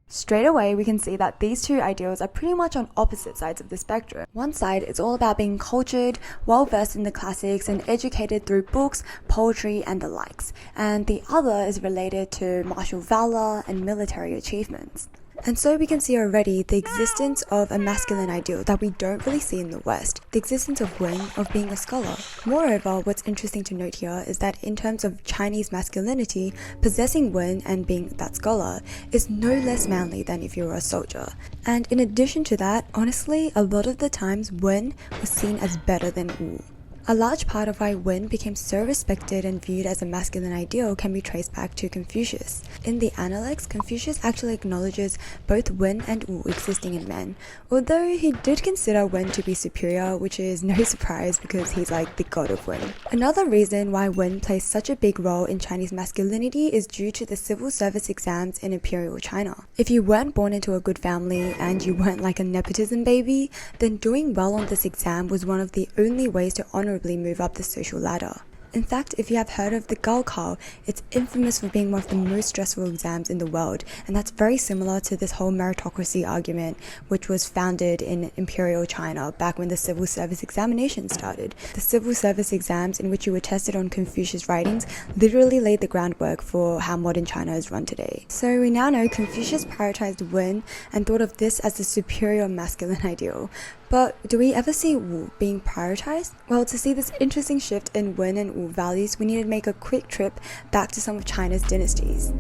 Straight away, we can see that these two ideals are pretty much on opposite sides of the spectrum. One side is all about being cultured, well-versed in the classics, and educated through books, poetry, and the likes. And the other is related to martial valor and military achievements. And so we can see already the existence of a masculine ideal that we don't really see in the West, the existence of Wen, of being a scholar. Moreover, what's interesting to note here is that in terms of Chinese masculinity, possessing Wen and being that scholar is no less manly than if you were a soldier. And in addition to that, honestly, a lot of the times Wen was seen as better than Wu. A large part of why Wen became so respected and viewed as a masculine ideal can be traced back to Confucius. In the Analects, Confucius actually acknowledges both Wen and Wu existing in men, although he did consider Wen to be superior, which is no surprise because he's like the god of Wen. Another reason why Wen plays such a big role in Chinese masculinity is due to the civil service exams in Imperial China. If you weren't born into a good family and you weren't like a nepotism baby, then doing well on this exam was one of the only ways to honor move up the social ladder. In fact, if you have heard of the Gaokao, it's infamous for being one of the most stressful exams in the world, and that's very similar to this whole meritocracy argument, which was founded in Imperial China back when the civil service examination started. The civil service exams, in which you were tested on Confucius' writings, literally laid the groundwork for how modern China is run today. So we now know Confucius prioritized Wen and thought of this as the superior masculine ideal. But do we ever see Wu being prioritized? Well, to see this interesting shift in Wen and Wu values, we need to make a quick trip back to some of China's dynasties.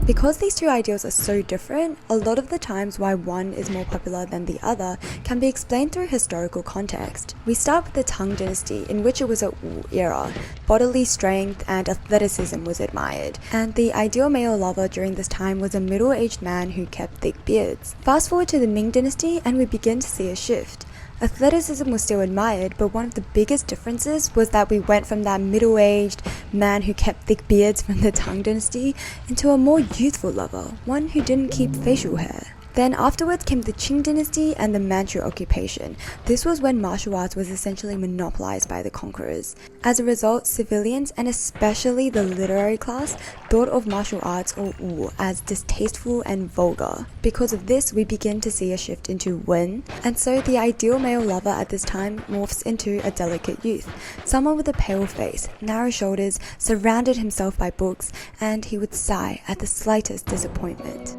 Because these two ideals are so different, a lot of the times why one is more popular than the other can be explained through historical context. We start with the Tang dynasty, in which it was a Wu era. Bodily strength and athleticism was admired, and the ideal male lover during this time was a middle-aged man who kept thick beards. Fast forward to the Ming dynasty and we begin to see a shift. Athleticism was still admired, but one of the biggest differences was that we went from that middle-aged man who kept thick beards from the Tang dynasty into a more youthful lover, one who didn't keep facial hair. Then afterwards came the Qing dynasty and the Manchu occupation. This was when martial arts was essentially monopolized by the conquerors. As a result, civilians and especially the literary class thought of martial arts or Wu as distasteful and vulgar. Because of this, we begin to see a shift into Wen, and so the ideal male lover at this time morphs into a delicate youth. Someone with a pale face, narrow shoulders, surrounded himself by books, and he would sigh at the slightest disappointment.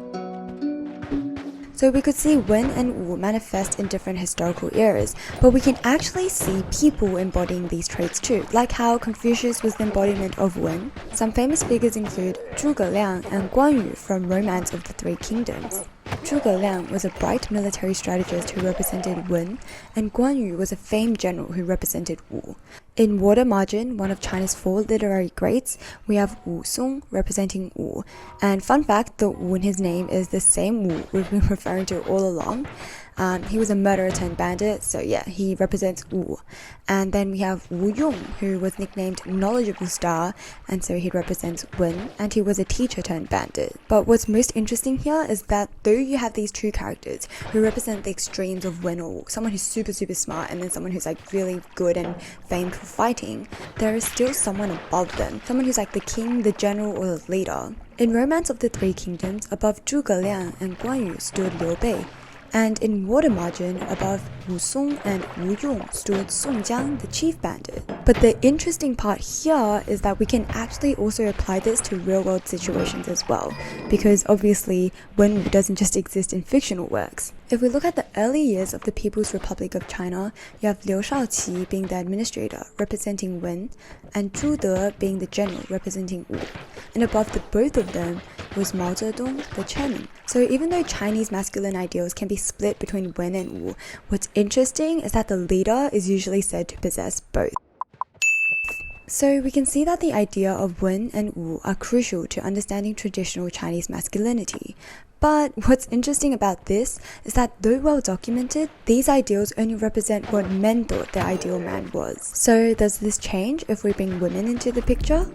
So we could see Wen and Wu manifest in different historical eras, but we can actually see people embodying these traits too, like how Confucius was the embodiment of Wen. Some famous figures include Zhuge Liang and Guan Yu from Romance of the Three Kingdoms. Zhuge Liang was a bright military strategist who represented Wen, and Guan Yu was a famed general who represented Wu. In Water Margin, one of China's 4 literary greats, we have Wu Song representing Wu. And fun fact, the Wu in his name is the same Wu we've been referring to all along. He was a murderer turned bandit, so yeah, he represents Wu. And then we have Wu Yong, who was nicknamed Knowledgeable Star, and so he represents Wen, and he was a teacher turned bandit. But what's most interesting here is that though you have these two characters who represent the extremes of Wen or Wu, someone who's super smart and then someone who's like really good and famed for fighting, there is still someone above them, someone who's like the king, the general, or the leader. In Romance of the Three Kingdoms, above Zhuge Liang and Guan Yu stood Liu Bei. And in Water Margin, above Wu Song and Wu Yong stood Song Jiang, the chief bandit. But the interesting part here is that we can actually also apply this to real-world situations as well, because obviously Wen Wu doesn't just exist in fictional works. If we look at the early years of the People's Republic of China, you have Liu Shaoqi being the administrator, representing Wen, and Zhu De being the general, representing Wu. And above the both of them was Mao Zedong, the chairman. So even though Chinese masculine ideals can be split between Wen and Wu, what's interesting is that the leader is usually said to possess both. So we can see that the idea of Wen and Wu are crucial to understanding traditional Chinese masculinity. But what's interesting about this is that though well documented, these ideals only represent what men thought their ideal man was. So does this change if we bring women into the picture?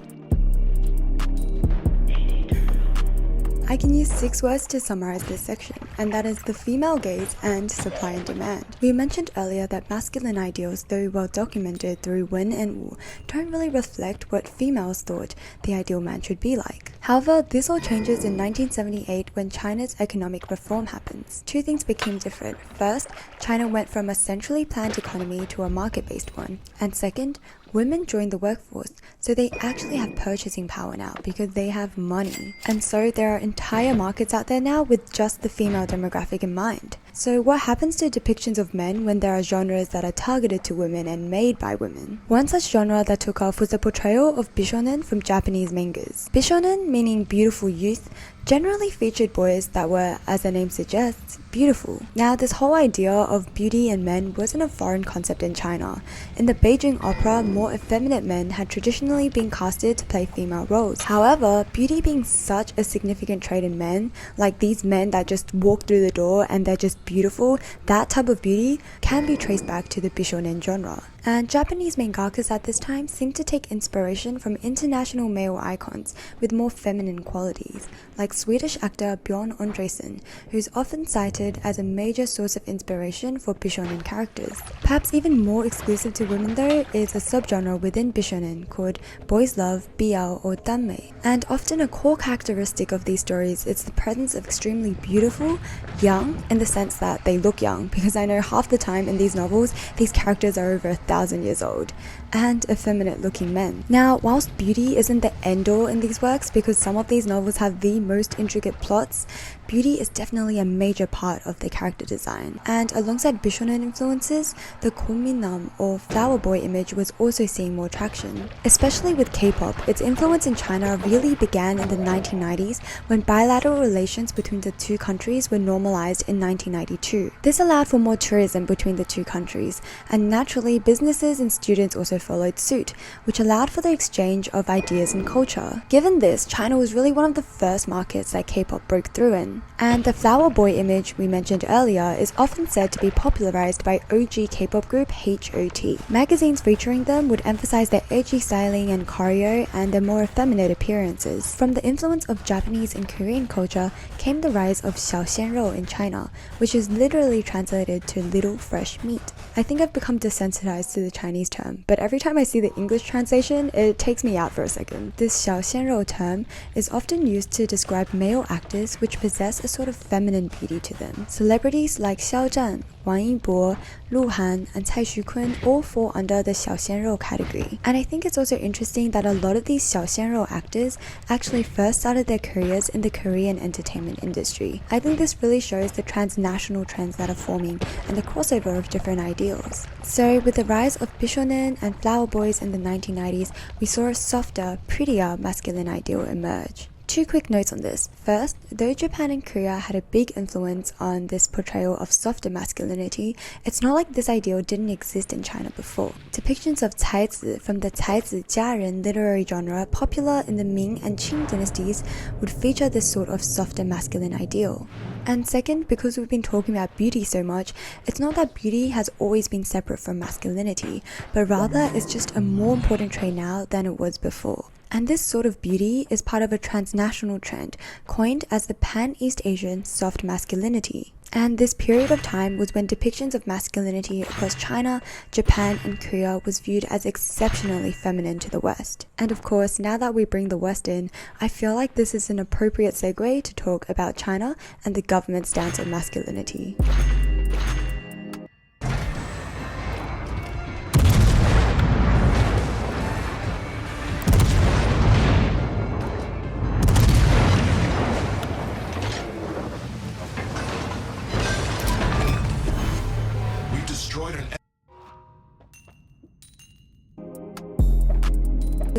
I can use 6 words to summarize this section, and that is the female gaze and supply and demand. We mentioned earlier that masculine ideals, though well documented through Wen and Wu, don't really reflect what females thought the ideal man should be like. However, this all changes in 1978 when China's economic reform happens. Two things became different. First, China went from a centrally planned economy to a market-based one. And second, women joined the workforce, so they actually have purchasing power now because they have money. And so there are entire markets out there now with just the female demographic in mind. So what happens to depictions of men when there are genres that are targeted to women and made by women? One such genre that took off was the portrayal of bishonen from Japanese mangas. Bishonen, meaning beautiful youth, generally featured boys that were, as the name suggests, beautiful. Now, this whole idea of beauty in men wasn't a foreign concept in China. In the Beijing opera, more effeminate men had traditionally been casted to play female roles. However, beauty being such a significant trait in men, like these men that just walk through the door and they're just beautiful, that type of beauty can be traced back to the bishonen genre. And Japanese mangakas at this time seemed to take inspiration from international male icons with more feminine qualities, like Swedish actor Björn Andresen, who's often cited as a major source of inspiration for bishonen characters. Perhaps even more exclusive to women though is a subgenre within bishonen called boys love, BL or danmei. And often a core characteristic of these stories is the presence of extremely beautiful, young, in the sense that they look young, because I know half the time in these novels these characters are over 1,000 years old, and effeminate looking men. Now, whilst beauty isn't the end-all in these works, because some of these novels have the most intricate plots, beauty is definitely a major part of the character design. And alongside bishonen influences, the kunminam or flower boy image was also seeing more traction. Especially with K-pop, its influence in China really began in the 1990s when bilateral relations between the two countries were normalized in 1992. This allowed for more tourism between the two countries, and naturally businesses and students also followed suit, which allowed for the exchange of ideas and culture. Given this, China was really one of the first markets that K-pop broke through in. And the flower boy image we mentioned earlier is often said to be popularized by OG K-pop group HOT. Magazines featuring them would emphasize their edgy styling and choreo and their more effeminate appearances. From the influence of Japanese and Korean culture came the rise of 小鲜肉 in China, which is literally translated to little fresh meat. I think I've become desensitized to the Chinese term, but every time I see the English translation, it takes me out for a second. This 小鲜肉 term is often used to describe male actors which possess a sort of feminine beauty to them. Celebrities like Xiao Zhan, Wang Yibo, Lu Han, and Cai Xukun all fall under the 小鲜肉 category. And I think it's also interesting that a lot of these 小鲜肉 actors actually first started their careers in the Korean entertainment industry. I think this really shows the transnational trends that are forming and the crossover of different ideals. So with the rise of bishonen and flower boys in the 1990s, we saw a softer, prettier masculine ideal emerge. Two quick notes on this. First, though Japan and Korea had a big influence on this portrayal of softer masculinity, it's not like this ideal didn't exist in China before. Depictions of caizi from the caizi jiaren literary genre popular in the Ming and Qing dynasties would feature this sort of softer masculine ideal. And second, because we've been talking about beauty so much, it's not that beauty has always been separate from masculinity, but rather it's just a more important trait now than it was before. And this sort of beauty is part of a transnational trend coined as the Pan-East Asian soft masculinity. And this period of time was when depictions of masculinity across China, Japan, and Korea was viewed as exceptionally feminine to the West. And of course, now that we bring the West in, I feel like this is an appropriate segue to talk about China and the government's stance on masculinity.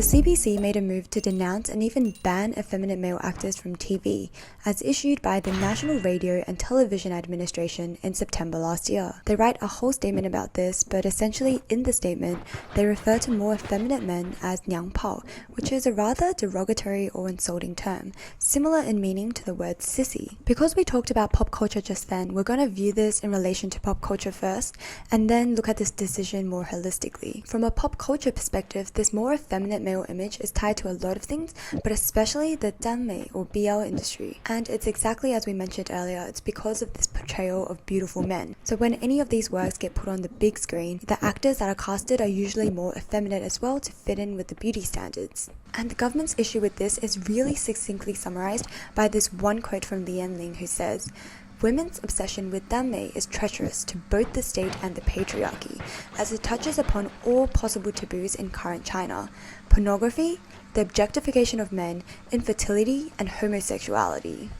The CBC made a move to denounce and even ban effeminate male actors from TV, as issued by the National Radio and Television Administration in September last year. They write a whole statement about this, but essentially in the statement, they refer to more effeminate men as 娘炮, which is a rather derogatory or insulting term, similar in meaning to the word sissy. Because we talked about pop culture just then, we're going to view this in relation to pop culture first, and then look at this decision more holistically. From a pop culture perspective, this more effeminate male male image is tied to a lot of things, but especially the danmei or BL industry. And it's exactly as we mentioned earlier, it's because of this portrayal of beautiful men. So when any of these works get put on the big screen, the actors that are casted are usually more effeminate as well to fit in with the beauty standards. And the government's issue with this is really succinctly summarized by this one quote from Lian Ling, who says, "Women's obsession with danmei is treacherous to both the state and the patriarchy, as it touches upon all possible taboos in current China: pornography, the objectification of men, infertility, and homosexuality."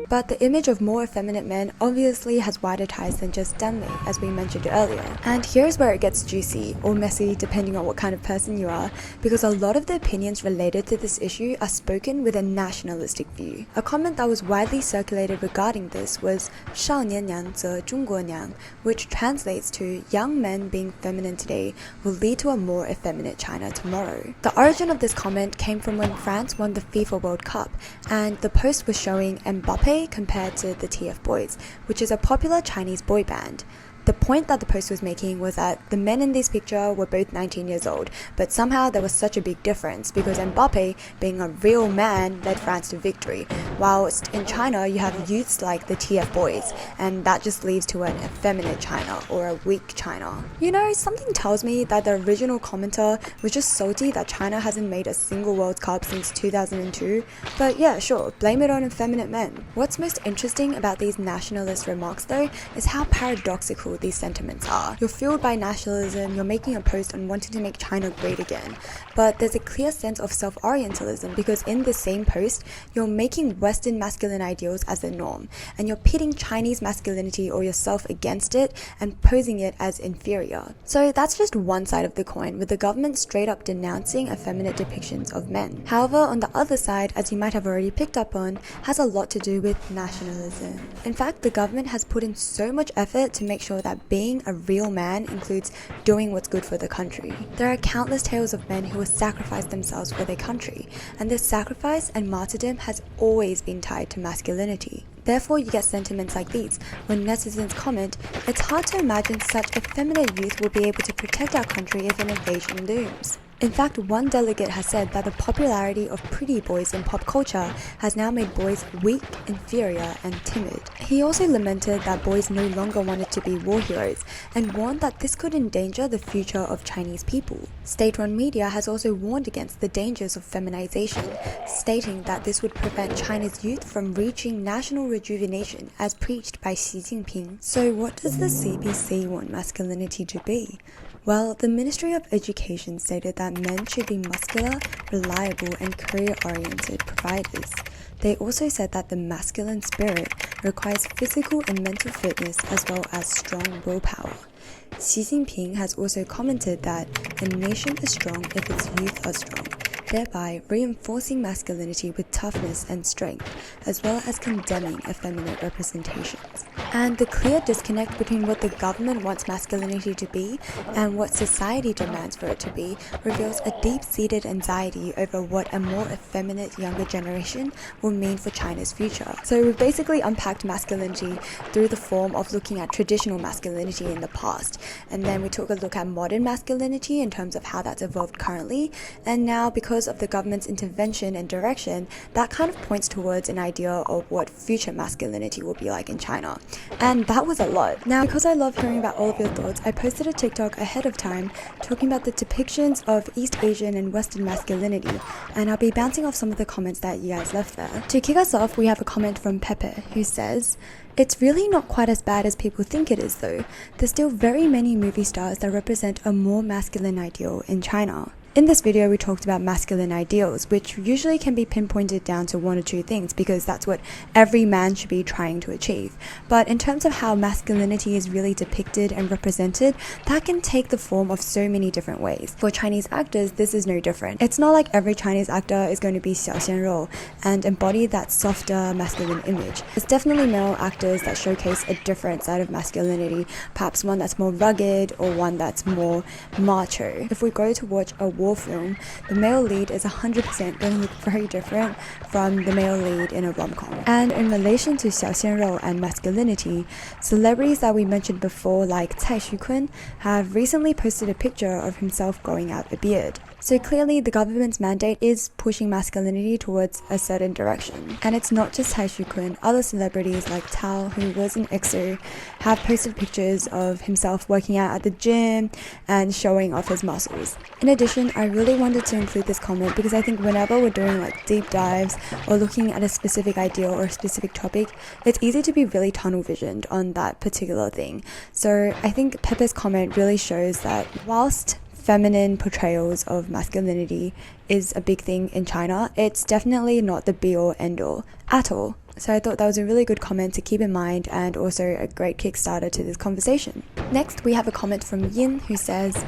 But the image of more effeminate men obviously has wider ties than just danmei, as we mentioned earlier. And here's where it gets juicy, or messy depending on what kind of person you are, because a lot of the opinions related to this issue are spoken with a nationalistic view. A comment that was widely circulated regarding this was 少年娘则中国娘, which translates to young men being feminine today will lead to a more effeminate China tomorrow. The origin of this comment came from when France won the FIFA World Cup, and the post was showing Mbappe compared to the TF Boys, which is a popular Chinese boy band. The point that the post was making was that the men in this picture were both 19 years old, but somehow there was such a big difference because Mbappe, being a real man, led France to victory, whilst in China you have youths like the TF Boys, and that just leads to an effeminate China or a weak China. You know, something tells me that the original commenter was just salty that China hasn't made a single World Cup since 2002, but yeah, sure, blame it on effeminate men. What's most interesting about these nationalist remarks though is how paradoxical these sentiments are. You're fueled by nationalism, you're making a post on wanting to make China great again, but there's a clear sense of self-orientalism because in the same post, you're making Western masculine ideals as the norm, and you're pitting Chinese masculinity or yourself against it and posing it as inferior. So that's just one side of the coin, with the government straight up denouncing effeminate depictions of men. However, on the other side, as you might have already picked up on, has a lot to do with nationalism. In fact, the government has put in so much effort to make sure that being a real man includes doing what's good for the country. There are countless tales of men who have sacrificed themselves for their country, and this sacrifice and martyrdom has always been tied to masculinity. Therefore, you get sentiments like these when netizens comment, "It's hard to imagine such effeminate youth will be able to protect our country if an invasion looms." In fact, one delegate has said that the popularity of pretty boys in pop culture has now made boys weak, inferior, and timid. He also lamented that boys no longer wanted to be war heroes and warned that this could endanger the future of Chinese people. State-run media has also warned against the dangers of feminization, stating that this would prevent China's youth from reaching national rejuvenation as preached by Xi Jinping. So what does the CPC want masculinity to be? Well, the Ministry of Education stated that men should be muscular, reliable, and career-oriented providers. They also said that the masculine spirit requires physical and mental fitness as well as strong willpower. Xi Jinping has also commented that a nation is strong if its youth are strong, thereby reinforcing masculinity with toughness and strength, as well as condemning effeminate representations. And the clear disconnect between what the government wants masculinity to be and what society demands for it to be reveals a deep-seated anxiety over what a more effeminate younger generation will mean for China's future. So we've basically unpacked masculinity through the form of looking at traditional masculinity in the past, and then we took a look at modern masculinity in terms of how that's evolved currently, and now because of the government's intervention and direction, that kind of points towards an idea of what future masculinity will be like in China. And that was a lot. Now, because I love hearing about all of your thoughts, I posted a TikTok ahead of time talking about the depictions of East Asian and Western masculinity, and I'll be bouncing off some of the comments that you guys left there. To kick us off, we have a comment from Pepe, who says, "It's really not quite as bad as people think it is though. There's still very many movie stars that represent a more masculine ideal in China." In this video, we talked about masculine ideals, which usually can be pinpointed down to one or two things because that's what every man should be trying to achieve. But in terms of how masculinity is really depicted and represented, that can take the form of so many different ways. For Chinese actors, this is no different. It's not like every Chinese actor is going to be 小鲜肉 and embody that softer masculine image. There's definitely male actors that showcase a different side of masculinity, perhaps one that's more rugged or one that's more macho. If we go to watch a war film, the male lead is 100% going to look very different from the male lead in a rom-com. And in relation to 小鲜肉 and masculinity, celebrities that we mentioned before like Cai Xukun have recently posted a picture of himself growing out a beard. So clearly the government's mandate is pushing masculinity towards a certain direction. And it's not just Taishu-kun, other celebrities like Tao, who was in EXO, have posted pictures of himself working out at the gym and showing off his muscles. In addition, I really wanted to include this comment because I think whenever we're doing like deep dives or looking at a specific idea or a specific topic, it's easy to be really tunnel visioned on that particular thing. So I think Pepper's comment really shows that whilst feminine portrayals of masculinity is a big thing in China, it's definitely not the be-all end-all at all. So I thought that was a really good comment to keep in mind and also a great kickstarter to this conversation. Next, we have a comment from Yin who says,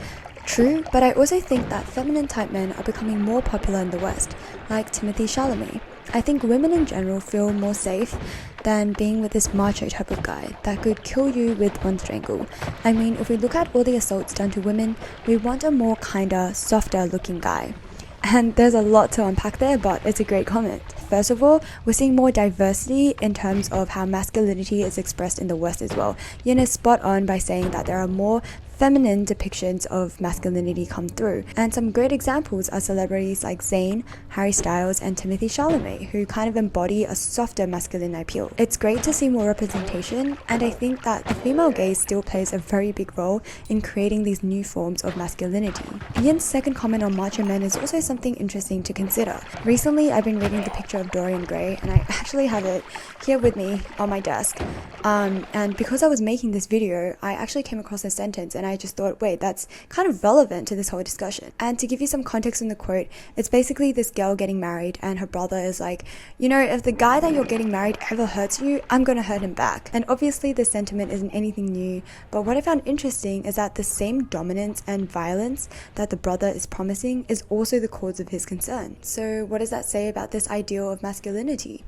"True, but I also think that feminine type men are becoming more popular in the West, like Timothy Chalamet. I think women in general feel more safe than being with this macho type of guy that could kill you with one strangle. I mean, if we look at all the assaults done to women, we want a more kinder, softer looking guy." And there's a lot to unpack there, but it's a great comment. First of all, we're seeing more diversity in terms of how masculinity is expressed in the West as well. Yin is spot on by saying that there are more feminine depictions of masculinity come through. And some great examples are celebrities like Zayn, Harry Styles, and Timothy Chalamet, who kind of embody a softer masculine appeal. It's great to see more representation, and I think that the female gaze still plays a very big role in creating these new forms of masculinity. Yin's second comment on macho men is also something interesting to consider. Recently, I've been reading the picture of Dorian Gray, and I actually have it here with me on my desk. And because I was making this video, I actually came across a sentence and I just thought, wait, that's kind of relevant to this whole discussion. And to give you some context in the quote, it's basically this girl getting married and her brother is like, you know, if the guy that you're getting married ever hurts you, I'm gonna hurt him back. And obviously this sentiment isn't anything new, but what I found interesting is that the same dominance and violence that the brother is promising is also the cause of his concern. So what does that say about this ideal of masculinity?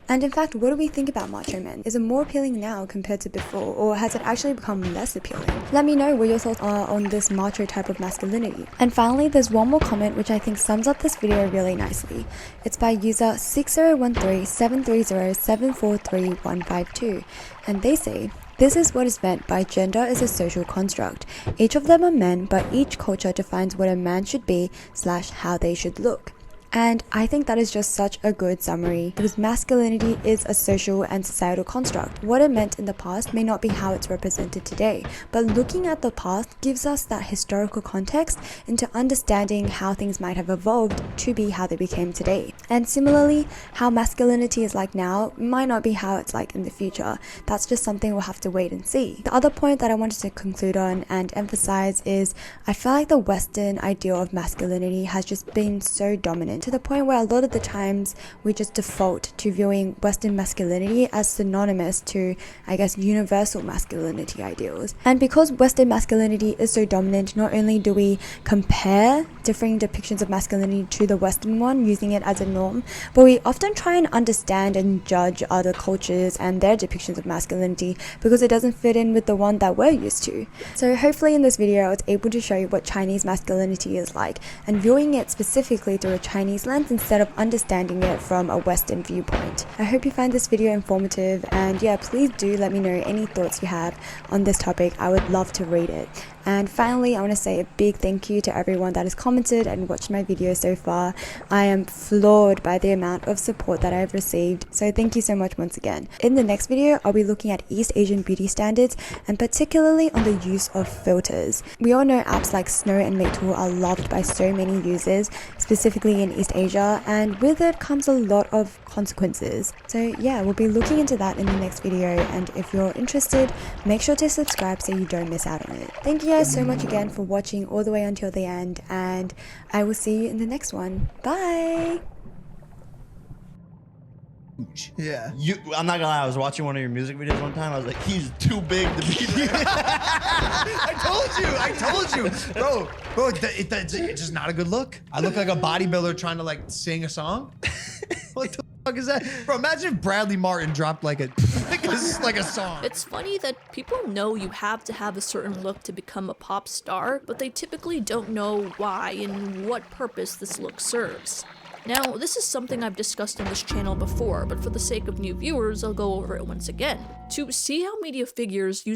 And in fact, what do we think about macho men? Is it more appealing now compared to before, or has it actually become less appealing? Let me know what your thoughts are on this macho type of masculinity. And finally, there's one more comment which I think sums up this video really nicely. It's by user 60137307435152, and they say, "This is what is meant by gender is a social construct. Each of them are men, but each culture defines what a man should be / how they should look." And I think that is just such a good summary, because masculinity is a social and societal construct. What it meant in the past may not be how it's represented today, but looking at the past gives us that historical context into understanding how things might have evolved to be how they became today. And similarly, how masculinity is like now might not be how it's like in the future. That's just something we'll have to wait and see. The other point that I wanted to conclude on and emphasize is I feel like the Western ideal of masculinity has just been so dominant, to the point where a lot of the times we just default to viewing Western masculinity as synonymous to, I guess, universal masculinity ideals. And because Western masculinity is so dominant, not only do we compare differing depictions of masculinity to the Western one, using it as a norm, but we often try and understand and judge other cultures and their depictions of masculinity because it doesn't fit in with the one that we're used to. So hopefully in this video I was able to show you what Chinese masculinity is like, and viewing it specifically through a Chinese lens instead of understanding it from a Western viewpoint. I hope you find this video informative, and yeah, please do let me know any thoughts you have on this topic. I would love to read it. And finally, I want to say a big thank you to everyone that has commented and watched my video so far. I am floored by the amount of support that I've received, so thank you so much once again. In the next video, I'll be looking at East Asian beauty standards and particularly on the use of filters. We all know apps like Snow and Meitool are loved by so many users, specifically in East Asia, and with it comes a lot of consequences. So yeah, we'll be looking into that in the next video, and if you're interested, make sure to subscribe so you don't miss out on it. Thank you guys so much again for watching all the way until the end, and I will see you in the next one. Bye! Yeah. I'm not gonna lie, I was watching one of your music videos one time. I was like, he's too big to be there. I told you, bro, it's just not a good look. I look like a bodybuilder trying to like sing a song. What the fuck is that, bro? Imagine if Bradley Martin dropped like a song. It's funny that people know you have to have a certain look to become a pop star, but they typically don't know why and what purpose this look serves. Now, this is something I've discussed on this channel before, but for the sake of new viewers, I'll go over it once again. To see how media figures use